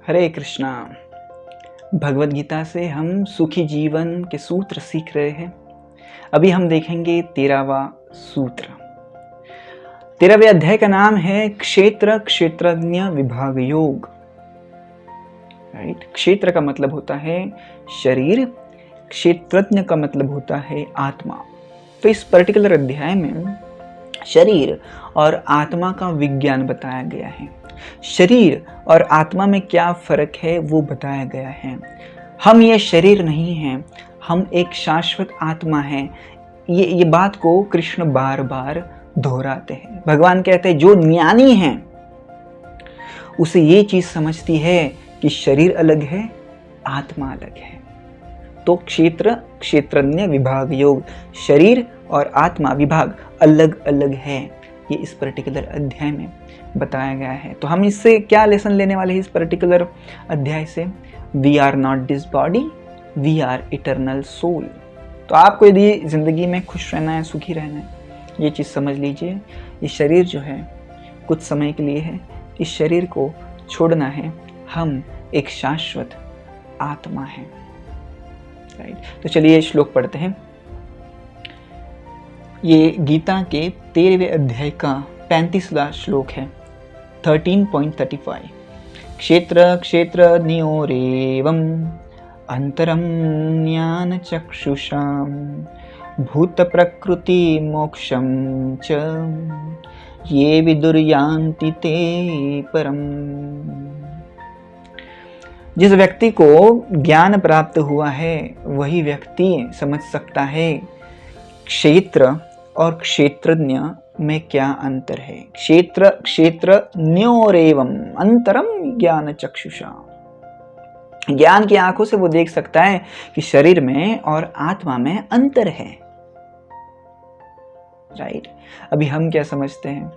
हरे कृष्णा। भगवद गीता से हम सुखी जीवन के सूत्र सीख रहे हैं। अभी हम देखेंगे 13वां सूत्र। 13वें अध्याय का नाम है क्षेत्र क्षेत्रज्ञ विभाग योग। राइट। क्षेत्र का मतलब होता है शरीर, क्षेत्रज्ञ का मतलब होता है आत्मा। तो इस पर्टिकुलर अध्याय में शरीर और आत्मा का विज्ञान बताया गया है। शरीर और आत्मा में क्या फर्क है वो बताया गया है। हम ये शरीर नहीं हैं, हम एक शाश्वत आत्मा हैं। ये बात को कृष्ण बार बार दोहराते हैं। भगवान कहते हैं जो ज्ञानी है उसे ये चीज समझती है कि शरीर अलग है, आत्मा अलग है। तो क्षेत्र क्षेत्रज्ञ विभाग योग, शरीर और आत्मा विभाग अलग अलग है, ये इस पर्टिकुलर अध्याय में बताया गया है। तो हम इससे क्या लेसन लेने वाले हैं इस पर्टिकुलर अध्याय से? We are not this body, we are eternal soul. तो आपको यदि जिंदगी में खुश रहना है, सुखी रहना है, ये चीज़ समझ लीजिए। ये शरीर जो है कुछ समय के लिए है, इस शरीर को छोड़ना है। हम एक शाश्वत आत्मा है। राइट। तो चलिए श्लोक पढ़ते हैं। ये गीता के 13वें अध्याय का 35वां श्लोक है, 13.35। क्षेत्र क्षेत्रज्ञोरेवम् अंतरं ज्ञान चक्षुषां भूत प्रकृति मोक्षं च ये विदुर्यान्ति ते परम। जिस व्यक्ति को ज्ञान प्राप्त हुआ है वही व्यक्ति समझ सकता है क्षेत्र और क्षेत्रज्ञ में क्या अंतर है। क्षेत्र क्षेत्रज्ञोरेवम् अंतरम ज्ञान चक्षुषा। ज्ञान की आंखों से वो देख सकता है कि शरीर में और आत्मा में अंतर है। राइट। अभी हम क्या समझते हैं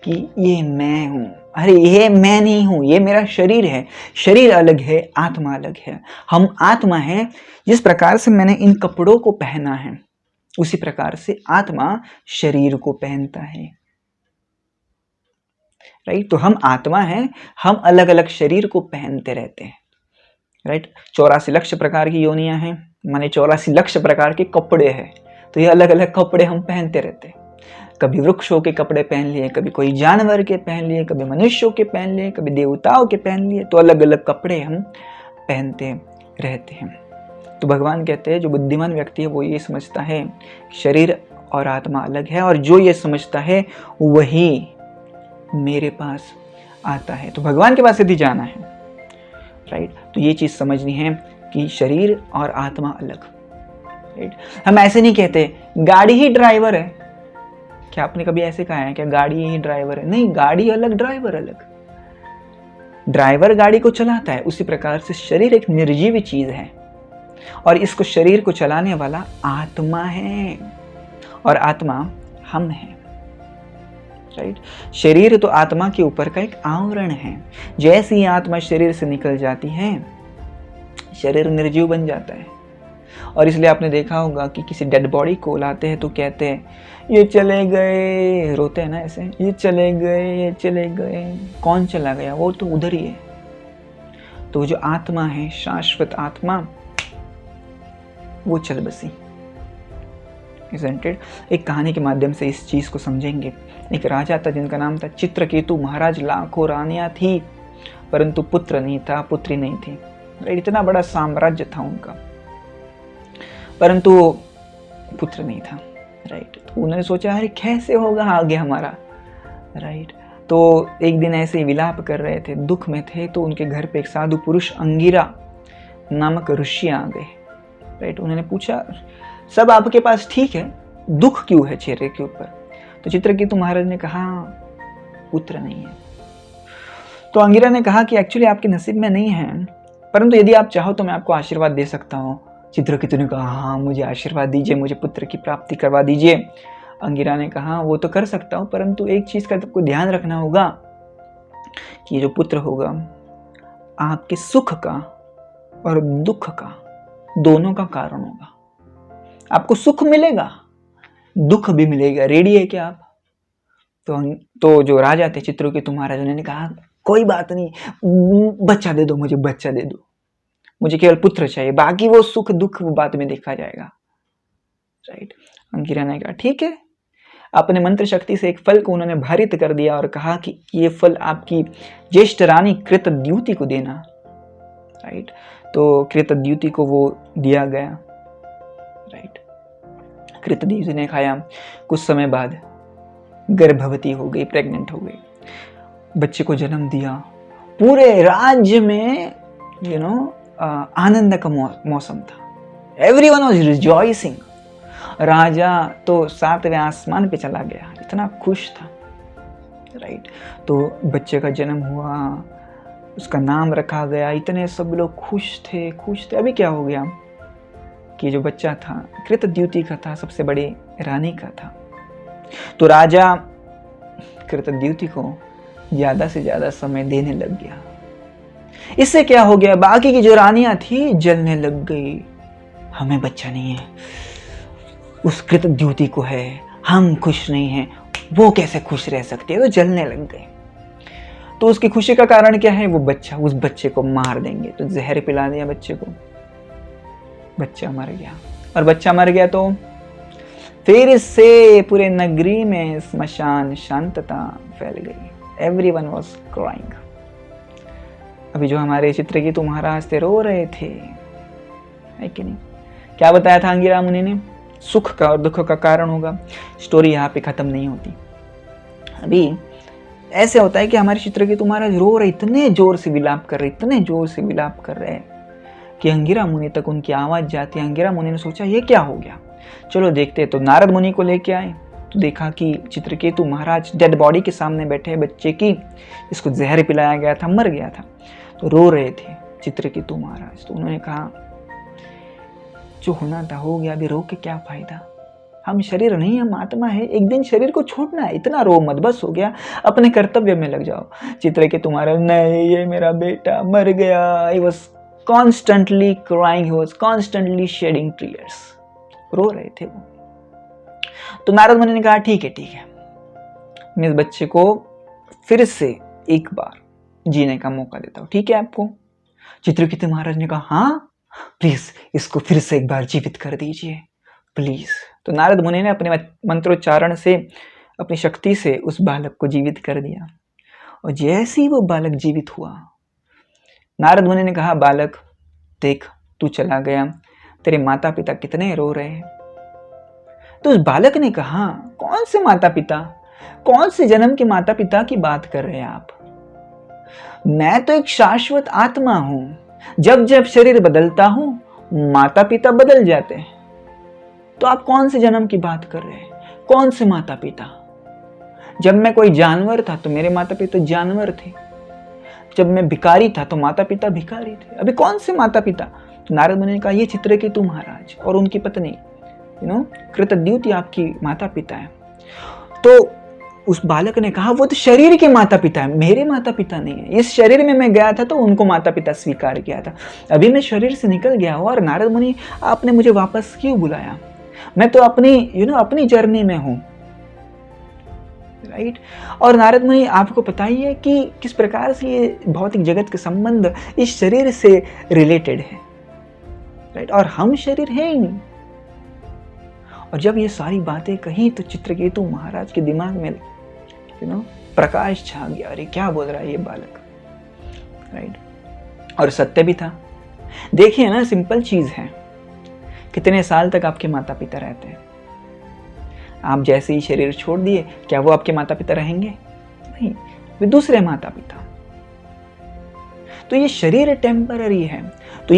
कि ये मैं हूं। अरे ये मैं नहीं हूं, ये मेरा शरीर है। शरीर अलग है, आत्मा अलग है। हम आत्मा है। जिस प्रकार से मैंने इन कपड़ों को पहना है उसी प्रकार से आत्मा शरीर को पहनता है। राइट। तो हम आत्मा हैं, हम अलग अलग शरीर को पहनते रहते हैं। राइट। 84 लाख प्रकार की योनियां हैं, माने 84 लाख प्रकार के कपड़े हैं। तो ये अलग अलग कपड़े हम पहनते रहते हैं। कभी वृक्षों के कपड़े पहन लिए, कभी कोई जानवर के पहन लिए, कभी मनुष्यों के पहन लिए, कभी देवताओं के पहन लिए। तो अलग अलग कपड़े हम पहनते रहते हैं। तो भगवान कहते हैं जो बुद्धिमान व्यक्ति है वो ये समझता है शरीर और आत्मा अलग है, और जो ये समझता है वही मेरे पास आता है। तो भगवान के पास यदि जाना है, राइट, तो ये चीज समझनी है कि शरीर और आत्मा अलग। राइट। हम ऐसे नहीं कहते गाड़ी ही ड्राइवर है। क्या आपने कभी ऐसे कहा है क्या गाड़ी ही ड्राइवर है? नहीं, गाड़ी अलग, ड्राइवर अलग। ड्राइवर गाड़ी को चलाता है, उसी प्रकार से शरीर एक निर्जीव चीज है और इसको शरीर को चलाने वाला आत्मा है, और आत्मा हम हैं। राइट। शरीर तो आत्मा के ऊपर का एक आवरण है। जैसे ही आत्मा शरीर से निकल जाती है शरीर निर्जीव बन जाता है। और इसलिए आपने देखा होगा कि किसी डेड बॉडी को लाते हैं तो कहते हैं ये चले गए, रोते हैं ना ऐसे, ये चले गए, ये चले गए। कौन चला गया? वो तो उधर ही है। तो जो आत्मा है, शाश्वत आत्मा, वो चल बसी। एक कहानी के माध्यम से इस चीज को समझेंगे। एक राजा था जिनका नाम था चित्रकेतु महाराज। लाखों रानियां थी परंतु पुत्र नहीं था, पुत्री नहीं थी। इतना बड़ा साम्राज्य था उनका, परंतु पुत्र नहीं था। राइट। तो उन्होंने सोचा अरे कैसे होगा आगे हमारा। राइट। तो एक दिन ऐसे ही विलाप कर रहे थे, दुख में थे, तो उनके घर पे एक साधु पुरुष अंगिरा नामक ऋषि आ गए। राइट। उन्होंने पूछा सब आपके पास ठीक है, दुख क्यों है चेहरे के ऊपर? तो चित्रकेतु महाराज ने कहा पुत्र नहीं है। तो अंगिरा ने कहा कि एक्चुअली आपके नसीब में नहीं है, परंतु यदि आप चाहो तो मैं आपको आशीर्वाद दे सकता हूँ। चित्रकेतु ने कहा हाँ मुझे आशीर्वाद दीजिए, मुझे पुत्र की प्राप्ति करवा दीजिए। अंगिरा ने कहा वो तो कर सकता हूँ, परंतु एक चीज का आपको ध्यान रखना होगा कि ये जो पुत्र होगा आपके सुख का और दुख का दोनों का कारण होगा। आपको सुख मिलेगा, दुख भी मिलेगा। रेडी है क्या आप? तो जो राजा थे चित्रकेतु महाराज, उन्होंने कहा कोई बात नहीं, बच्चा दे दो मुझे, बच्चा दे दो, मुझे केवल पुत्र चाहिए, बाकी वो सुख दुख वो बाद में देखा जाएगा। राइट। अंगिरा ने कहा ठीक है। अपने मंत्र शक्ति से एक फल को उन्होंने भारित कर दिया और कहा कि ये फल आपकी ज्येष्ठ रानी कृतद्युति को देना। राइट। तो कृतद्युति को वो दिया गया। राइट। कृतद्युति ने खाया, कुछ समय बाद गर्भवती हो गई, प्रेग्नेंट हो गई, बच्चे को जन्म दिया। पूरे राज्य में आनंद का मौसम था। Everyone was rejoicing. राजा तो 7वें आसमान पे चला गया, इतना खुश था। राइट। तो बच्चे का जन्म हुआ, उसका नाम रखा गया, इतने सब लोग खुश थे। अभी क्या हो गया कि जो बच्चा था कृतद्युति का था, सबसे बड़ी रानी का था। तो राजा कृतद्युति को ज्यादा से ज्यादा समय देने लग गया। इससे क्या हो गया, बाकी की जो रानियां थी जलने लग गई। हमें बच्चा नहीं है, उस कृतद्युति को है, हम खुश नहीं हैं, वो कैसे खुश रह सकते हैं, तो जलने लग गए। तो उसकी खुशी का कारण क्या है, वो बच्चा, उस बच्चे को मार देंगे। तो जहर पिला दिया बच्चे को, बच्चा मर गया। और बच्चा मर गया तो फिर से पूरे नगरी में स्मशान शांतता फैल गई। Everyone was crying. अभी जो हमारे चित्रकेतु महाराज थे रो रहे थे, है कि नहीं? क्या बताया था अंगिरा मुनि ने, सुख का और दुख का कारण होगा। स्टोरी यहाँ पे खत्म नहीं होती। अभी ऐसे होता है कि हमारे चित्रकेतु महाराज रो रहे, इतने जोर से विलाप कर रहे कि अंगिरा मुनि तक उनकी आवाज जाती है। अंगिरा मुनि ने सोचा ये क्या हो गया, चलो देखते हैं। तो नारद मुनि को लेके आए तो देखा कि चित्रकेतु महाराज डेड बॉडी के सामने बैठे हैं, बच्चे की, इसको जहर पिलाया गया था, मर गया था। तो रो रहे थे चित्रकेतु महाराज। तो उन्होंने कहा जो होना था हो गया, अभी रो के क्या फायदा, हम शरीर नहीं, हम आत्मा है, एक दिन शरीर को छोड़ना है, इतना रो मत, बस हो गया, अपने कर्तव्य में लग जाओ। चित्रकेतु महाराज, नहीं ये मेरा बेटा मर गया। He was constantly crying, he was constantly shedding tears, रो रहे थे वो। तो नारद मुनि ने कहा ठीक है, मैं इस बच्चे को फिर से एक बार जीने का मौका देता हूँ, ठीक है आपको? चित्रकेतु महाराज ने कहा हाँ प्लीज इसको फिर से एक बार जीवित कर दीजिए प्लीज। तो नारद मुनि ने अपने मंत्रोच्चारण से, अपनी शक्ति से उस बालक को जीवित कर दिया। और जैसे ही वो बालक जीवित हुआ, नारद मुनि ने कहा बालक देख, तू चला गया, तेरे माता पिता कितने रो रहे हैं। तो उस बालक ने कहा कौन से माता पिता, कौन से जन्म के माता पिता की बात कर रहे हैं आप? मैं तो एक शाश्वत आत्मा हूं, जब जब शरीर बदलता हूं माता पिता बदल जाते हैं। तो आप कौन से जन्म की बात कर रहे हैं, कौन से माता पिता? जब मैं कोई जानवर था तो मेरे माता पिता जानवर थे, जब मैं भिखारी था तो माता पिता भिखारी थे, अभी कौन से माता पिता? तो नारद मुनि ने कहा ये चित्रकेतु महाराज और उनकी पत्नी कृतद्युति आपकी माता पिता है। तो उस बालक ने कहा वो तो शरीर के माता पिता है, मेरे माता पिता नहीं है। इस शरीर में मैं गया था तो उनको माता पिता स्वीकार किया था, अभी मैं शरीर से निकल गया हूँ और नारद मुनि आपने मुझे वापस क्यों बुलाया? मैं तो अपनी जर्नी में हूँ। राइट। और नारद मुनि आपको पता ही है कि किस प्रकार से ये भौतिक जगत के संबंध इस शरीर से रिलेटेड है। राइट। और हम शरीर है ही नहीं। और जब ये सारी बातें कही तो चित्रकेतु महाराज के दिमाग में प्रकाश छा गया, अरे क्या बोल रहा है ये बालक। राइट। और सत्य भी था। देखिए ना, सिंपल चीज है, कितने साल तक आपके माता पिता रहते हैं? आप जैसे ही शरीर छोड़ दिए, क्या वो आपके माता पिता रहेंगे? नहीं, वे दूसरे माता पिता। तो ये शरीर टेम्पररी है। तो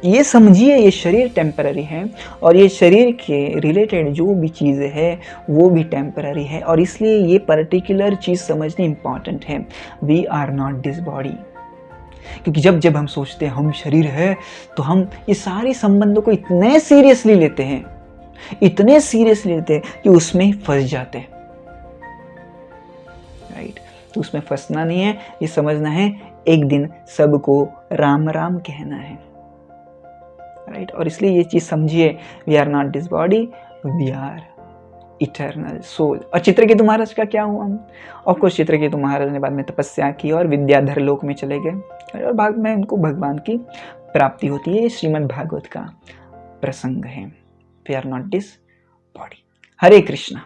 ये समझिए, ये शरीर टेम्पररी है और ये शरीर के रिलेटेड जो भी चीज़ें है वो भी टेम्पररी है। और इसलिए ये पर्टिकुलर चीज़ समझनी इंपॉर्टेंट है, we are not this body. क्योंकि जब जब हम सोचते हैं हम शरीर है तो हम ये सारे संबंधों को इतने सीरियसली लेते हैं कि उसमें फंस जाते हैं। राइट। तो उसमें फंसना नहीं है, ये समझना है एक दिन सबको राम राम कहना है। राइट। और इसलिए ये चीज समझिए, we are not this body, we are eternal soul. और चित्रकेतु महाराज का क्या हुआ? ऑफकोर्स चित्रकेतु महाराज ने बाद में तपस्या की और विद्याधर लोक में चले गए और बाद में उनको भगवान की प्राप्ति होती है। ये श्रीमद् भागवत का प्रसंग है। We are not this body. Hare Krishna.